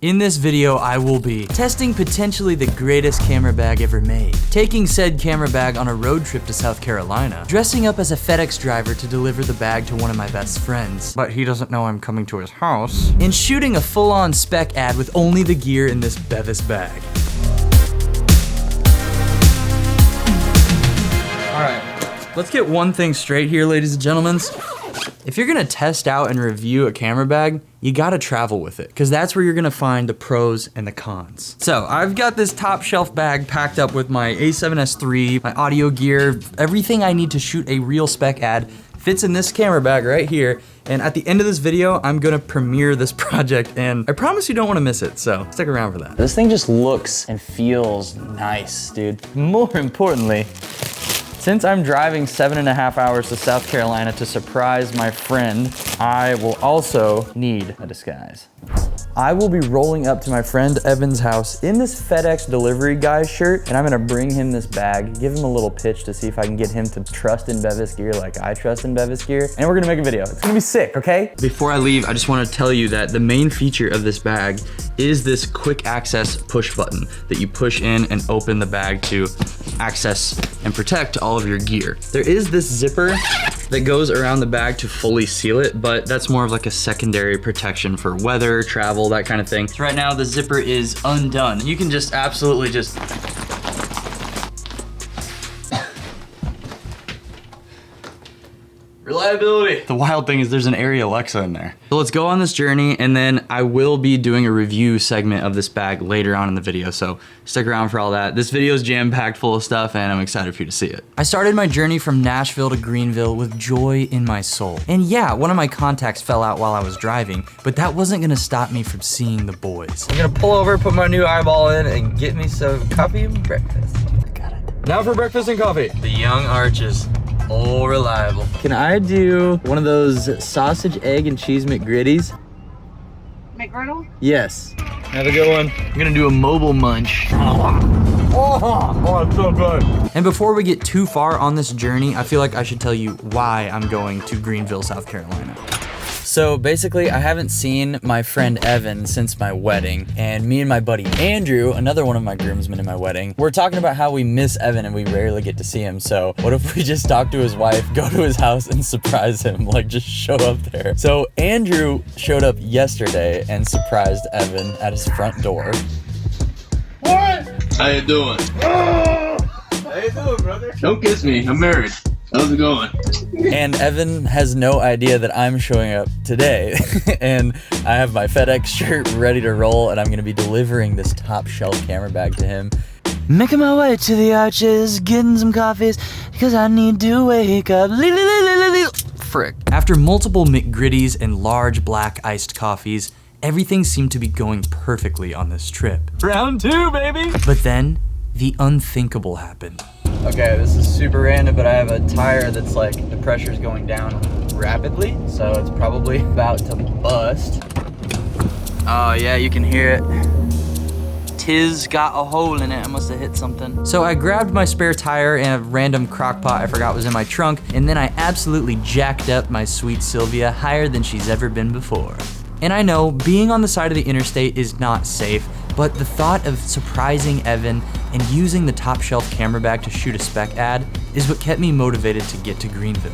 In this video, I will be testing potentially the greatest camera bag ever made, taking said camera bag on a road trip to South Carolina, dressing up as a FedEx driver to deliver the bag to one of my best friends, but he doesn't know I'm coming to his house, and shooting a full-on Spec ad with only the gear in this Bevis bag. All right, let's get one thing straight here, ladies and gentlemen. If you're gonna test out and review a camera bag, you gotta travel with it, because that's where you're gonna find the pros and the cons. So I've got this top shelf bag packed up with my A7S III, my audio gear, everything I need to shoot a real Spec ad fits in this camera bag right here. And at the end of this video, I'm gonna premiere this project, and I promise you don't wanna miss it, so stick around for that. This thing just looks and feels nice, dude. More importantly, since I'm driving 7.5 hours to South Carolina to surprise my friend, I will also need a disguise. I will be rolling up to my friend Evan's house in this FedEx delivery guy shirt, and I'm gonna bring him this bag, give him a little pitch to see if I can get him to trust in Bevisgear like I trust in Bevisgear, and we're gonna make a video. It's gonna be sick, okay? Before I leave, I just wanna tell you that the main feature of this bag is this quick access push button that you push in and open the bag to access and protect all of your gear. There is this zipper that goes around the bag to fully seal it, but that's more of like a secondary protection for weather, travel, that kind of thing. So right now the zipper is undone. You can just absolutely just reliability. The wild thing is there's an Area Alexa in there. So let's go on this journey, and then I will be doing a review segment of this bag later on in the video, so stick around for all that. This video is jam-packed full of stuff, and I'm excited for you to see it. I started my journey from Nashville to Greenville with joy in my soul. And yeah, one of my contacts fell out while I was driving, but that wasn't gonna stop me from seeing the boys. I'm gonna pull over, put my new eyeball in, and get me some coffee and breakfast. Got it. Now for breakfast and coffee. The Young Arches. Oh, reliable. Can I do one of those sausage, egg, and cheese McGritties? McGriddle? Yes. Have a good one. I'm gonna do a mobile munch. Oh, it's so good. And before we get too far on this journey, I feel like I should tell you why I'm going to Greenville, South Carolina. So basically, I haven't seen my friend Evan since my wedding, and me and my buddy Andrew, another one of my groomsmen in my wedding, we're talking about how we miss Evan and we rarely get to see him. So what if we just talk to his wife, go to his house, and surprise him, like just show up there? So Andrew showed up yesterday and surprised Evan at his front door. What? How you doing? Oh! How you doing, brother? Don't kiss me, I'm married. How's it going? And Evan has no idea that I'm showing up today. And I have my FedEx shirt ready to roll, and I'm gonna be delivering this top shelf camera bag to him. Making my way to the Arches, getting some coffees, because I need to wake up. Frick. After multiple McGritties and large black iced coffees, everything seemed to be going perfectly on this trip. Round 2, baby! But then, the unthinkable happened. Okay, this is super random, but I have a tire that's like, the pressure's going down rapidly, so it's probably about to bust. Oh yeah, you can hear it. Tis got a hole in it, I must have hit something. So I grabbed my spare tire and a random crock pot I forgot was in my trunk, and then I absolutely jacked up my sweet Sylvia higher than she's ever been before. And I know, being on the side of the interstate is not safe, but the thought of surprising Evan and using the top shelf camera bag to shoot a Spec ad is what kept me motivated to get to Greenville.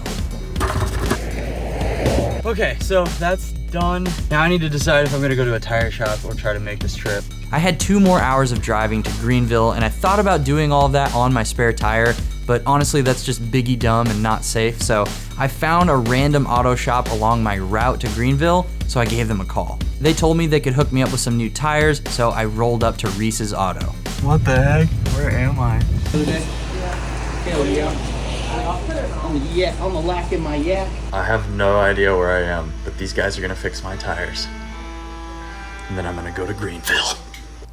Okay, so that's done. Now I need to decide if I'm gonna go to a tire shop or try to make this trip. I had 2 more hours of driving to Greenville, and I thought about doing all of that on my spare tire, but honestly that's just biggie dumb and not safe, so I found a random auto shop along my route to Greenville, so I gave them a call. They told me they could hook me up with some new tires, so I rolled up to Reese's Auto. What the heck? Where am I? Hell yeah. I'm a lack in my yak. I have no idea where I am, but these guys are gonna fix my tires. And then I'm gonna go to Greenville.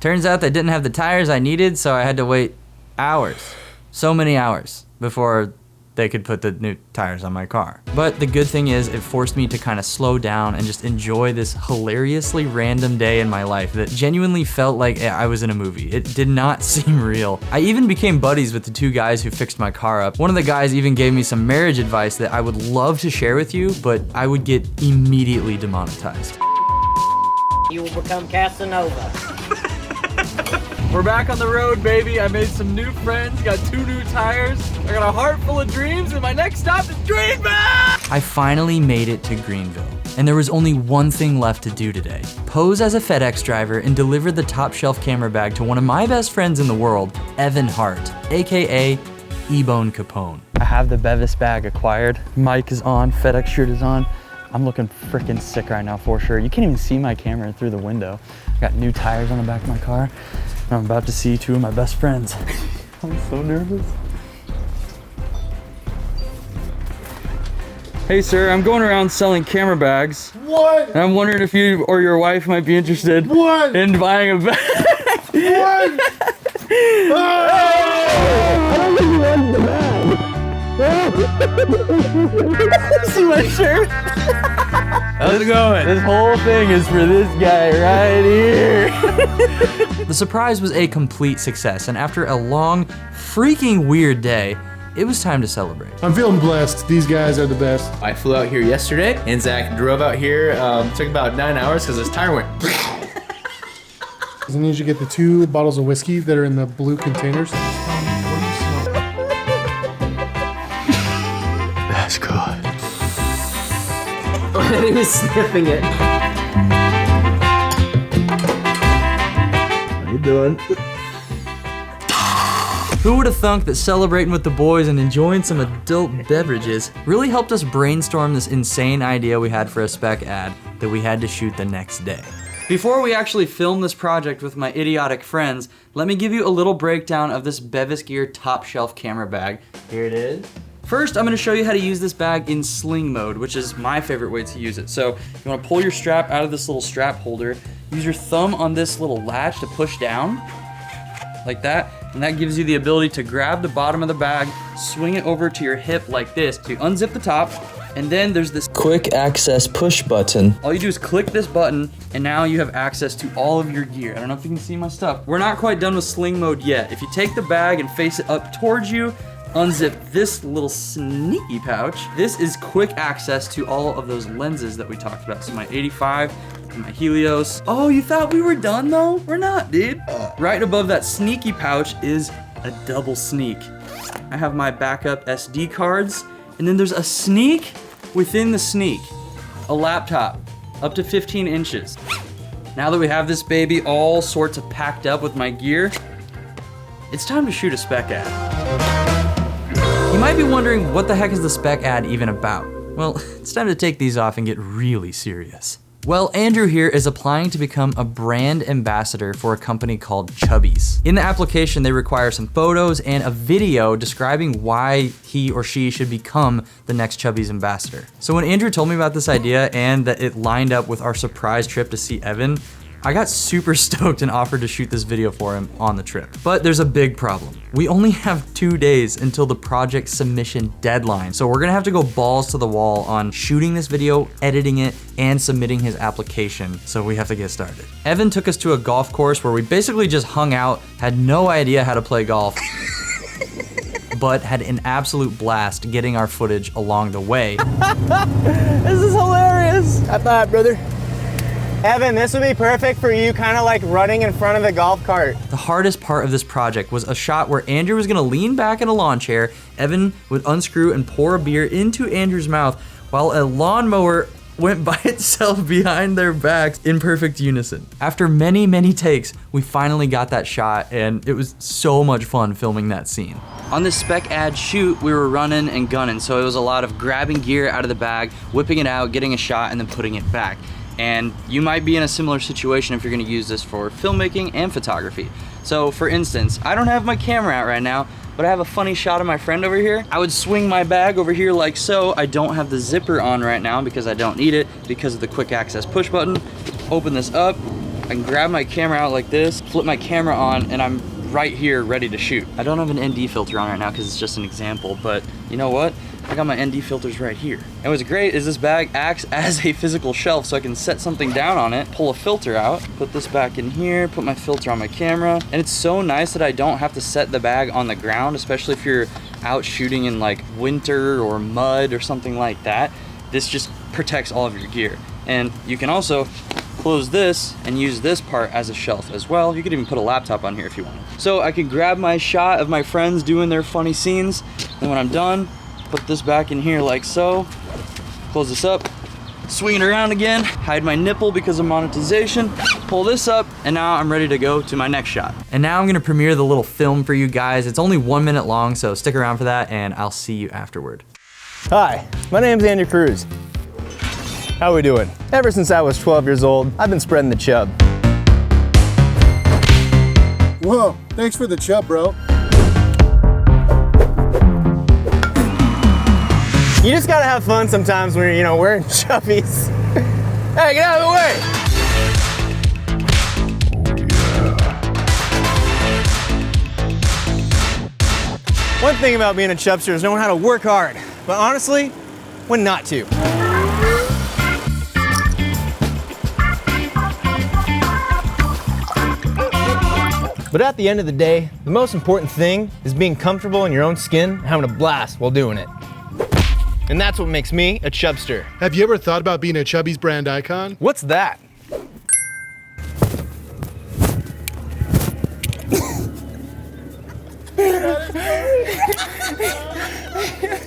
Turns out they didn't have the tires I needed, so I had to wait hours. So many hours before they could put the new tires on my car. But the good thing is it forced me to kind of slow down and just enjoy this hilariously random day in my life that genuinely felt like I was in a movie. It did not seem real. I even became buddies with the 2 guys who fixed my car up. One of the guys even gave me some marriage advice that I would love to share with you, but I would get immediately demonetized. you will become Casanova. We're back on the road, baby. I made some new friends, got 2 new tires. I got a heart full of dreams, and my next stop is Greenville! I finally made it to Greenville, and there was only one thing left to do today. Pose as a FedEx driver and deliver the top shelf camera bag to one of my best friends in the world, Evan Hart, AKA E-Bone Capone. I have the Bevis bag acquired. Mic is on, FedEx shirt is on. I'm looking freaking sick right now for sure. You can't even see my camera through the window. I got new tires on the back of my car. And I'm about to see 2 of my best friends. I'm so nervous. Hey sir, I'm going around selling camera bags. What? And I'm wondering if you or your wife might be interested in buying a bag. What? I don't think he wants the bag. See my shirt? How's it going? This whole thing is for this guy right here. The surprise was a complete success, and after a long, freaking weird day, it was time to celebrate. I'm feeling blessed. These guys are the best. I flew out here yesterday, and Zach drove out here. Took about 9 hours because his tire went. I need you to get the 2 bottles of whiskey that are in the blue containers. That's good. And he was sniffing it. How you doing? Who would have thunk that celebrating with the boys and enjoying some adult beverages really helped us brainstorm this insane idea we had for a Spec ad that we had to shoot the next day. Before we actually film this project with my idiotic friends, let me give you a little breakdown of this Bevisgear top shelf camera bag. Here it is. First, I'm gonna show you how to use this bag in sling mode, which is my favorite way to use it. So you wanna pull your strap out of this little strap holder, use your thumb on this little latch to push down, like that, and that gives you the ability to grab the bottom of the bag, swing it over to your hip like this. So you unzip the top, and then there's this quick access push button. All you do is click this button, and now you have access to all of your gear. I don't know if you can see my stuff. We're not quite done with sling mode yet. If you take the bag and face it up towards you, unzip this little sneaky pouch. This is quick access to all of those lenses that we talked about. So my 85 and my Helios. Oh, you thought we were done though? We're not, dude. Right above that sneaky pouch is a double sneak. I have my backup SD cards, and then there's a sneak within the sneak. A laptop, up to 15 inches. Now that we have this baby all sorts of packed up with my gear, it's time to shoot a Spec ad. You might be wondering, what the heck is the Spec ad even about? Well, it's time to take these off and get really serious. Well, Andrew here is applying to become a brand ambassador for a company called Chubbies. In the application, they require some photos and a video describing why he or she should become the next Chubbies ambassador. So when Andrew told me about this idea and that it lined up with our surprise trip to see Evan, I got super stoked and offered to shoot this video for him on the trip. But there's a big problem. We only have 2 days until the project submission deadline. So we're gonna have to go balls to the wall on shooting this video, editing it, and submitting his application. So we have to get started. Evan took us to a golf course where we basically just hung out, had no idea how to play golf, but had an absolute blast getting our footage along the way. This is hilarious. High five, brother. Evan, this would be perfect for you, kind of like running in front of the golf cart. The hardest part of this project was a shot where Andrew was gonna lean back in a lawn chair, Evan would unscrew and pour a beer into Andrew's mouth while a lawnmower went by itself behind their backs in perfect unison. After many, many takes, we finally got that shot, and it was so much fun filming that scene. On this Spec ad shoot, we were running and gunning, so it was a lot of grabbing gear out of the bag, whipping it out, getting a shot, and then putting it back. And you might be in a similar situation if you're gonna use this for filmmaking and photography. So for instance, I don't have my camera out right now, but I have a funny shot of my friend over here. I would swing my bag over here like so. I don't have the zipper on right now because I don't need it because of the quick access push button. Open this up, I can grab my camera out like this, flip my camera on, and I'm right here ready to shoot. I don't have an ND filter on right now because it's just an example, but you know what? I got my ND filters right here. And what's great is this bag acts as a physical shelf, so I can set something down on it, pull a filter out, put this back in here, put my filter on my camera. And it's so nice that I don't have to set the bag on the ground, especially if you're out shooting in like winter or mud or something like that. This just protects all of your gear. And you can also close this and use this part as a shelf as well. You could even put a laptop on here if you wanted. So I could grab my shot of my friends doing their funny scenes, and when I'm done, put this back in here like so, close this up, swing it around again, hide my nipple because of monetization, pull this up, and now I'm ready to go to my next shot. And now I'm gonna premiere the little film for you guys. It's only 1 minute long, so stick around for that, and I'll see you afterward. Hi, my name's Andrew Cruz. How we doing? Ever since I was 12 years old, I've been spreading the chub. Whoa, thanks for the chub, bro. You just gotta have fun sometimes when you're, you know, wearing chubbies. Hey, get out of the way! One thing about being a chubster is knowing how to work hard, but honestly, when not to. But at the end of the day, the most important thing is being comfortable in your own skin and having a blast while doing it. And that's what makes me a chubster. Have you ever thought about being a Chubby's brand icon? What's that?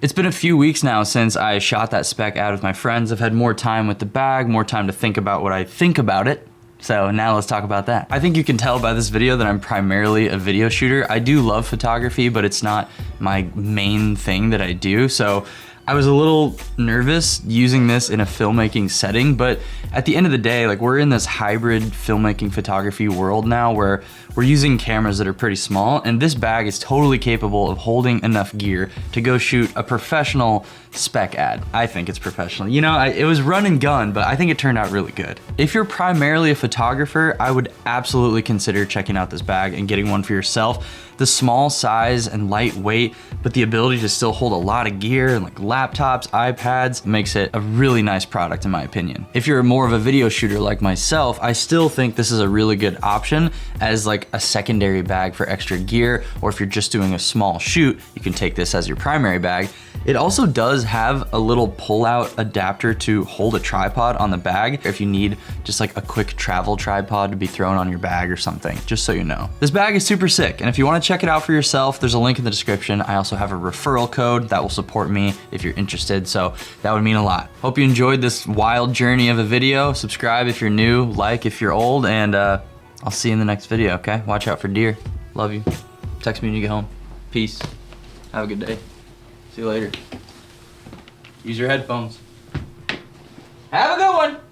It's been a few weeks now since I shot that spec ad with my friends. I've had more time with the bag, more time to think about what I think about it. So now let's talk about that. I think you can tell by this video that I'm primarily a video shooter. I do love photography, but it's not my main thing that I do. So I was a little nervous using this in a filmmaking setting, but at the end of the day, like, we're in this hybrid filmmaking photography world now where we're using cameras that are pretty small, and this bag is totally capable of holding enough gear to go shoot a professional spec ad. I think it's professional. You know, it was run and gun, but I think it turned out really good. If you're primarily a photographer, I would absolutely consider checking out this bag and getting one for yourself. The small size and lightweight, but the ability to still hold a lot of gear and like laptops, iPads, makes it a really nice product in my opinion. If you're more of a video shooter like myself, I still think this is a really good option as like a secondary bag for extra gear, or if you're just doing a small shoot, you can take this as your primary bag. It also does have a little pull-out adapter to hold a tripod on the bag if you need just like a quick travel tripod to be thrown on your bag or something, just so you know. This bag is super sick, and if you want to check it out for yourself, there's a link in the description. I also have a referral code that will support me if you're interested, so that would mean a lot. Hope you enjoyed this wild journey of a video. Subscribe if you're new, like if you're old, and I'll see you in the next video, okay? Watch out for deer. Love you. Text me when you get home. Peace. Have a good day. See you later. Use your headphones. Have a good one.